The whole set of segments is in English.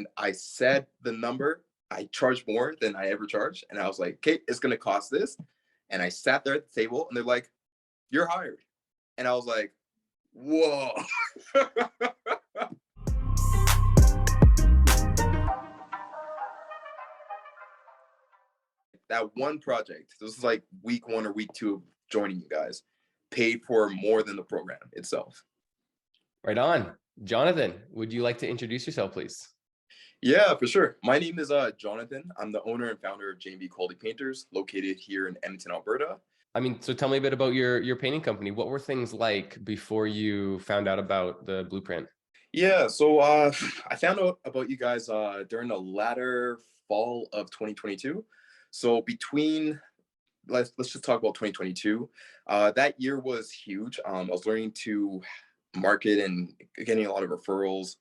and I said the number. I charged more than I ever charged. And I was like, okay, it's going to cost this. And I sat there at the table and they're like, you're hired. And I was like, whoa. That one project, this is like week one or week two of joining you guys, paid for more than the program itself. Right on. Jonathan, would you like to introduce yourself, please? Yeah, for sure. My name is Jonathan. I'm the owner and founder of J&B Quality Painters, located here in Edmonton, Alberta. So tell me a bit about your painting company. What were things like before you found out about the blueprint? Yeah, so I found out about you guys during the latter fall of 2022. So between let's just talk about 2022. That year was huge. I was learning to market and getting a lot of referrals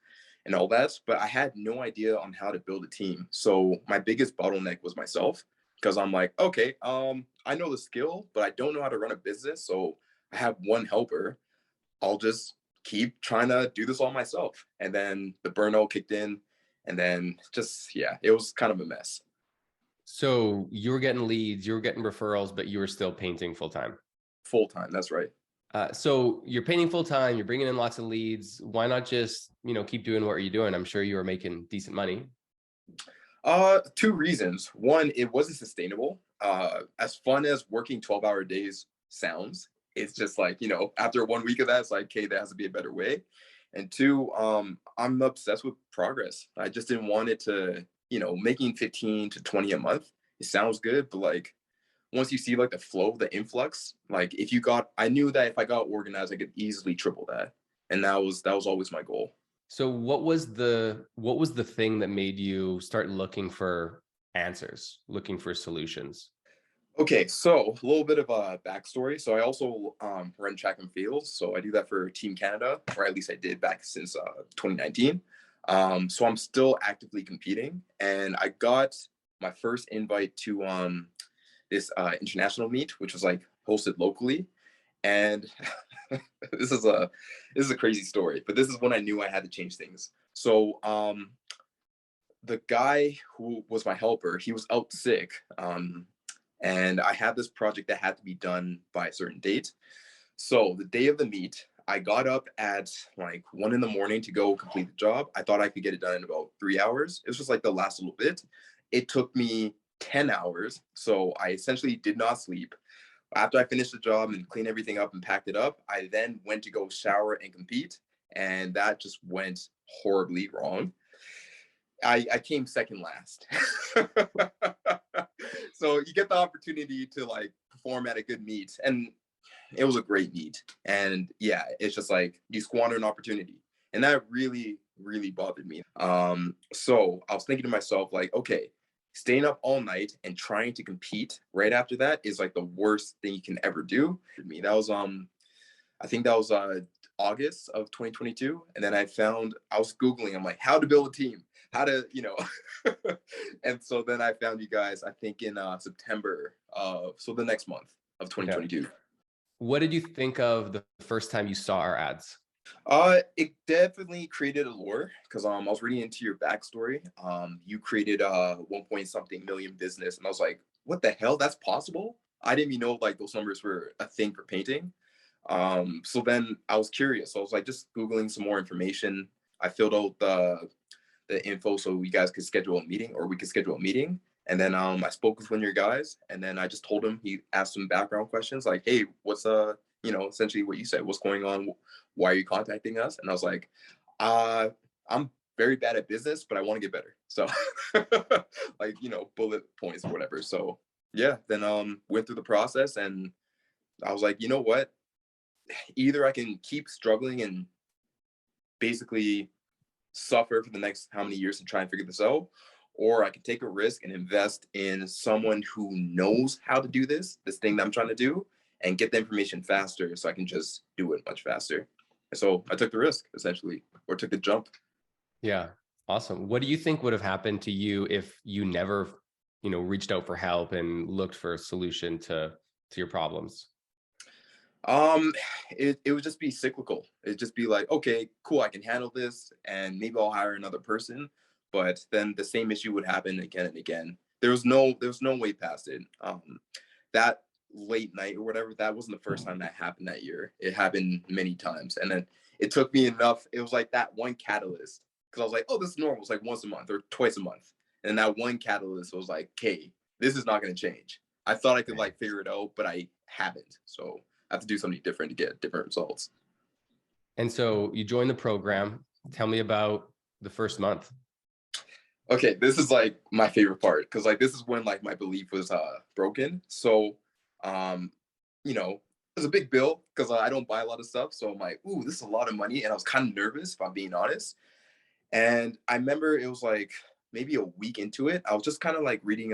and all that, but I had no idea on how to build a team. So my biggest bottleneck was myself because I'm like, okay, I know the skill, but I don't know how to run a business. So I have one helper. I'll just keep trying to do this all myself. And then the burnout kicked in, and then just yeah, it was kind of a mess. So you were getting leads, you were getting referrals, but you were still painting full time. Full time, that's right. So you're painting full time, you're bringing in lots of leads. Why not just, keep doing what you're doing? I'm sure you were making decent money. Two reasons. One, it wasn't sustainable. As fun as working 12-hour days sounds, it's just like, after 1 week of that, it's like, okay, there has to be a better way. And two, I'm obsessed with progress. I just didn't want it to, making 15 to 20 a month. It sounds good, but like once you see like the flow, the influx, like I knew that if I got organized, I could easily triple that. And that was always my goal. So what was the thing that made you start looking for answers, looking for solutions? Okay, so a little bit of a backstory. So I also run track and field. So I do that for Team Canada, or at least I did back since 2019. So I'm still actively competing, and I got my first invite to this international meet, which was like hosted locally. And this is a crazy story, but this is when I knew I had to change things. So the guy who was my helper, he was out sick. And I had this project that had to be done by a certain date. So the day of the meet, I got up at like 1 a.m. to go complete the job. I thought I could get it done in about 3 hours. It was just like the last little bit. It took me 10 hours. So I essentially did not sleep. After I finished the job and cleaned everything up and packed it up, I then went to go shower and compete. And that just went horribly wrong. I came second last. So you get the opportunity to like perform at a good meet, and it was a great meet. And yeah, it's just like you squander an opportunity. And that really, really bothered me. So I was thinking to myself, like, okay, staying up all night and trying to compete right after that is like the worst thing you can ever do. For me, that was I think that was August of 2022. And then I was Googling, I'm like, how to build a team, how to, and so then I found you guys, I think in September so the next month of 2022. Okay. What did you think of the first time you saw our ads? It definitely created allure because I was reading into your backstory. You created a 1 point something million business, and I was like, what the hell? That's possible? I didn't even know like those numbers were a thing for painting. So then I was curious. So I was like just Googling some more information. I filled out the info so we guys could schedule a meeting, or we could schedule a meeting. And then I spoke with one of your guys, and then I just told him, he asked some background questions like, hey, what's essentially what you said, what's going on? Why are you contacting us? And I was like, I'm very bad at business, but I want to get better. So like, bullet points or whatever. So yeah, then went through the process, and I was like, you know what? Either I can keep struggling and basically suffer for the next how many years to try and figure this out, or I can take a risk and invest in someone who knows how to do this thing that I'm trying to do, and get the information faster so I can just do it much faster. And so I took the risk essentially, or took the jump. Yeah. Awesome. What do you think would have happened to you if you never, reached out for help and looked for a solution to your problems? It would just be cyclical. It'd just be like, okay, cool, I can handle this, and maybe I'll hire another person. but then the same issue would happen again and again. There was no way past it. That late night or whatever, that wasn't the first time that happened that year. It happened many times. And then it took me enough. It was like that one catalyst, because I was like, oh, this is normal. It's like once a month or twice a month. And that one catalyst was like, okay, this is not going to change. I thought I could like figure it out, but I haven't. So I have to do something different to get different results. And so you joined the program. Tell me about the first month. Okay, this is like my favorite part, because like this is when like my belief was broken. So you know, it was a big bill because I don't buy a lot of stuff. So I'm like, ooh, this is a lot of money. And I was kind of nervous, if I'm being honest. And I remember it was like maybe a week into it. I was just kind of like reading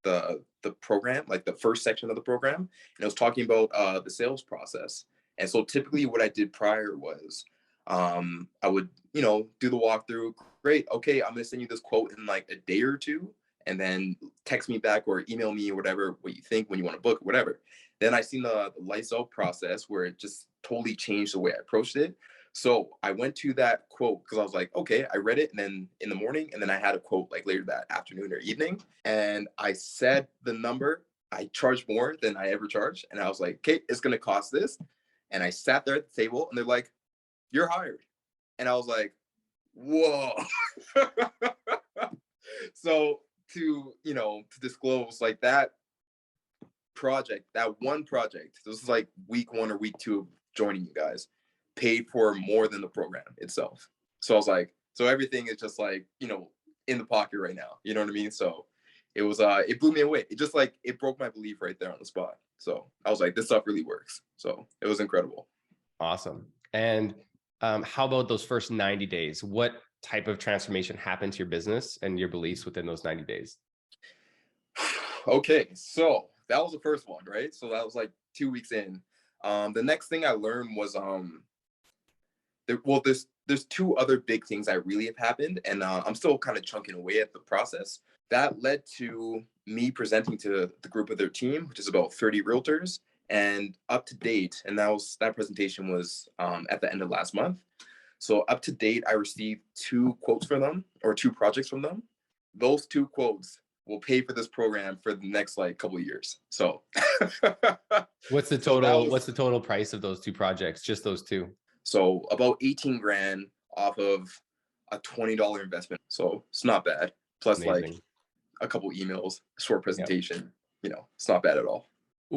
the program, like the first section of the program, and it was talking about the sales process. And so typically what I did prior was I would, you know, do the walkthrough. Great, okay, I'm gonna send you this quote in like a day or two, and then text me back or email me or whatever what you think when you want to book, whatever. Then I seen the lights out process where it just totally changed the way I approached it. So I went to that quote because I was like, okay, I read it, and then in the morning, and then I had a quote like later that afternoon or evening, and I said the number. I charged more than I ever charged, and I was like, okay, it's gonna cost this. And I sat there at the table, and they're like, "You're hired," and I was like, "Whoa!" So to disclose like that project, that one project, this is like week 1 or week 2 of joining you guys, paid for more than the program itself. So I was like, so everything is just like, in the pocket right now. You know what I mean? So it was it blew me away. It just like it broke my belief right there on the spot. So I was like, this stuff really works. So it was incredible. Awesome. And how about those first 90 days? What type of transformation happened to your business and your beliefs within those 90 days? Okay, so that was the first one, right? So that was like 2 weeks in. The next thing I learned was there's two other big things that really have happened, and I'm still kind of chunking away at the process. That led to me presenting to the group of their team, which is about 30 realtors, and up to date. And that presentation was at the end of last month. So up to date, I received 2 quotes from them, or 2 projects from them. Those 2 quotes will pay for this program for the next like couple of years. So What's the total price of those 2 projects? Just those 2? So about 18 grand off of a $20 investment. So it's not bad. Plus Amazing. like a couple emails, short presentation, it's not bad at all.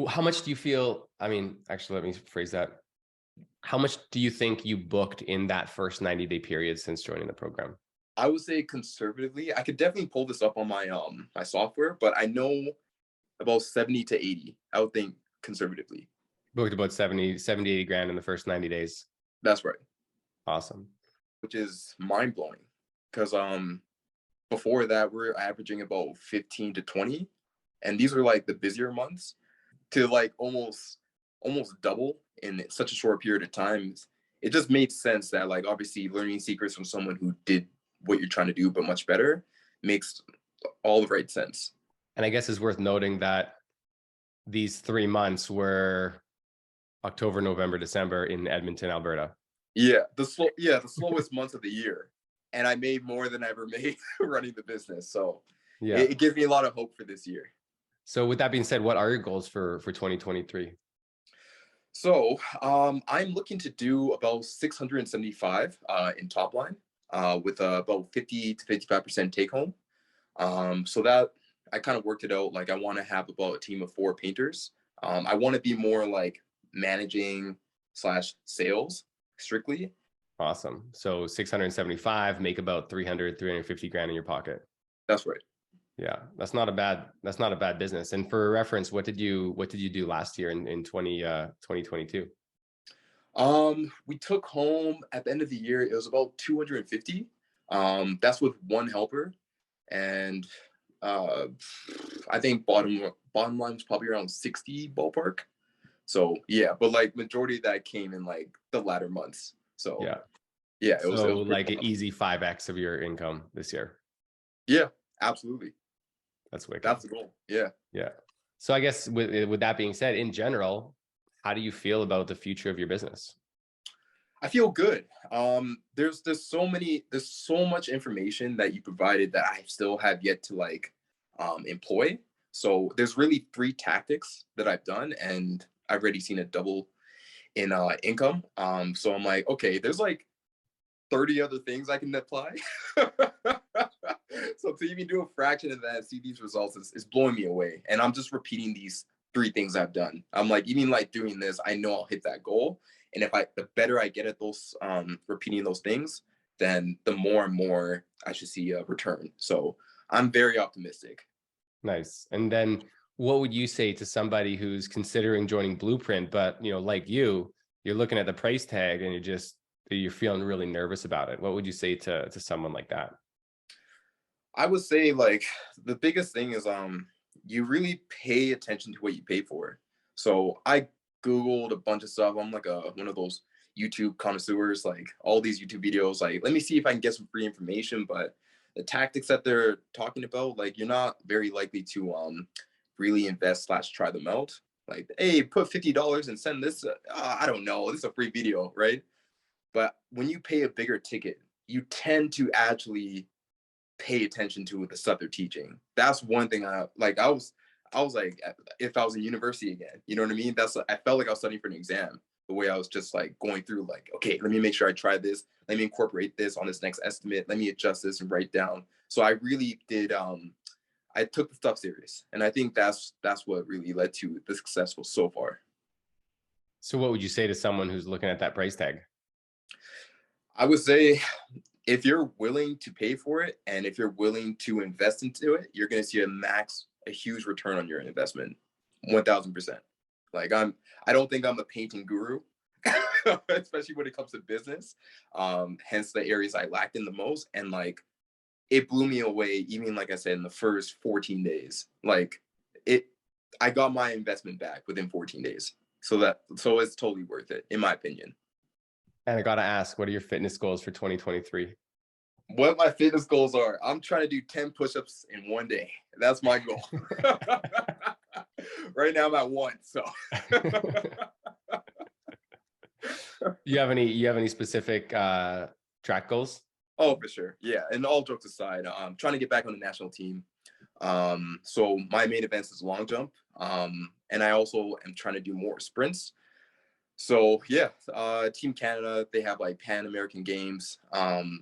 How much do you feel, I mean, actually, let me phrase that. How much do you think you booked in that first 90-day period since joining the program? I would say conservatively, I could definitely pull this up on my my software, but I know about 70 to 80. I would think conservatively. Booked about 70, 80 grand in the first 90 days. That's right. Awesome. Which is mind blowing, because before that we're averaging about 15 to 20, and these are like the busier months. To like almost double in such a short period of time, it just made sense that like obviously learning secrets from someone who did what you're trying to do but much better makes all the right sense. And I guess it's worth noting that these 3 months were October, November, December in Edmonton, Alberta. Yeah, the slowest months of the year, and I made more than I ever made running the business. So yeah, it gives me a lot of hope for this year. So with that being said, what are your goals for 2023? So I'm looking to do about 675 in top line, with about 50 to 55% take home. So that I kind of worked it out. Like I want to have about a team of 4 painters. I want to be more like managing / sales strictly. Awesome. So 675, make about 350 grand in your pocket. That's right. Yeah, that's not a bad business. And for reference, what did you do last year in 2022? We took home at the end of the year, it was about 250. That's with 1 helper. And I think bottom line was probably around 60 ballpark. So yeah, but like majority of that came in like the latter months. So yeah, it was like an easy 5x of your income this year. Yeah, absolutely. That's wicked. That's the goal. Yeah. Yeah. So I guess with that being said, in general, how do you feel about the future of your business? I feel good. There's so much information that you provided that I still have yet to like employ. So there's really three tactics that I've done, and I've already seen a double in income. So I'm like, okay, there's like 30 other things I can apply. So to even do a fraction of that, see these results is blowing me away. And I'm just repeating these three things I've done. I'm like, even like doing this, I know I'll hit that goal. And the better I get at those, repeating those things, then the more and more I should see a return. So I'm very optimistic. Nice. And then what would you say to somebody who's considering joining Blueprint, but like you're looking at the price tag and you're feeling really nervous about it? What would you say to someone like that? I would say like the biggest thing is you really pay attention to what you pay for. So I Googled a bunch of stuff. I'm like one of those YouTube connoisseurs, like all these YouTube videos, like let me see if I can get some free information. But the tactics that they're talking about, like you're not very likely to really invest slash try them out. Like, hey, put $50 and send this. I don't know. This is a free video, right? But when you pay a bigger ticket, you tend to actually pay attention to the stuff they're teaching. That's one thing I was like, if I was in university again, you know what I mean? I felt like I was studying for an exam. The way I was just like going through, like, okay, let me make sure I try this. Let me incorporate this on this next estimate. Let me adjust this and write down. So I really did. I took the stuff serious, and I think that's what really led to the successful so far. So what would you say to someone who's looking at that price tag? I would say if you're willing to pay for it and if you're willing to invest into it, you're going to see a huge return on your investment. 1000%. Like I don't think I'm a painting guru, especially when it comes to business. Hence the areas I lacked in the most. And like, it blew me away. Even like I said, in the first 14 days, like it, I got my investment back within 14 days. So it's totally worth it, in my opinion. And I got to ask, what are your fitness goals for 2023? What my fitness goals are, I'm trying to do 10 push-ups in one day. That's my goal. Right now I'm at one. So You have any specific track goals? oh, for sure. Yeah. And all jokes aside, I'm trying to get back on the national team. So my main events is long jump. And I also am trying to do more sprints. So yeah, Team Canada, they have like Pan American Games.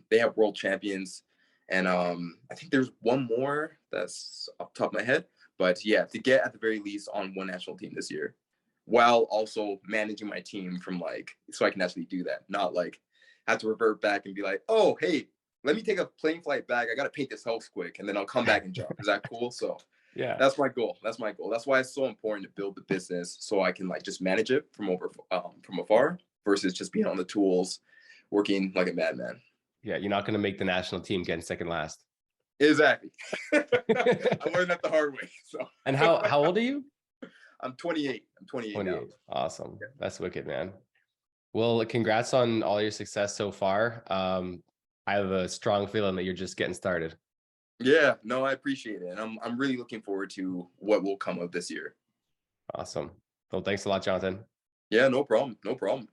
They have world champions. And I think there's one more that's off the top of my head. But yeah, to get at the very least on one national team this year, while also managing my team from like so I can actually do that, not like have to revert back and be like, oh hey, let me take a plane flight back. I gotta paint this house quick and then I'll come back and jump. Is that cool? So Yeah. that's my goal. That's my goal. That's why it's so important to build the business so I can like just manage it from afar versus just being on the tools, working like a madman. Yeah, you're not going to make the national team getting second last. Exactly. I learned that the hard way. So. And how old are you? I'm 28. I'm 28 28. now. Awesome. That's wicked, man. Well, congrats on all your success so far. I have a strong feeling that you're just getting started. Yeah, no, I appreciate it. And I'm really looking forward to what will come of this year. Awesome. Well, thanks a lot, Jonathan. Yeah, no problem. No problem.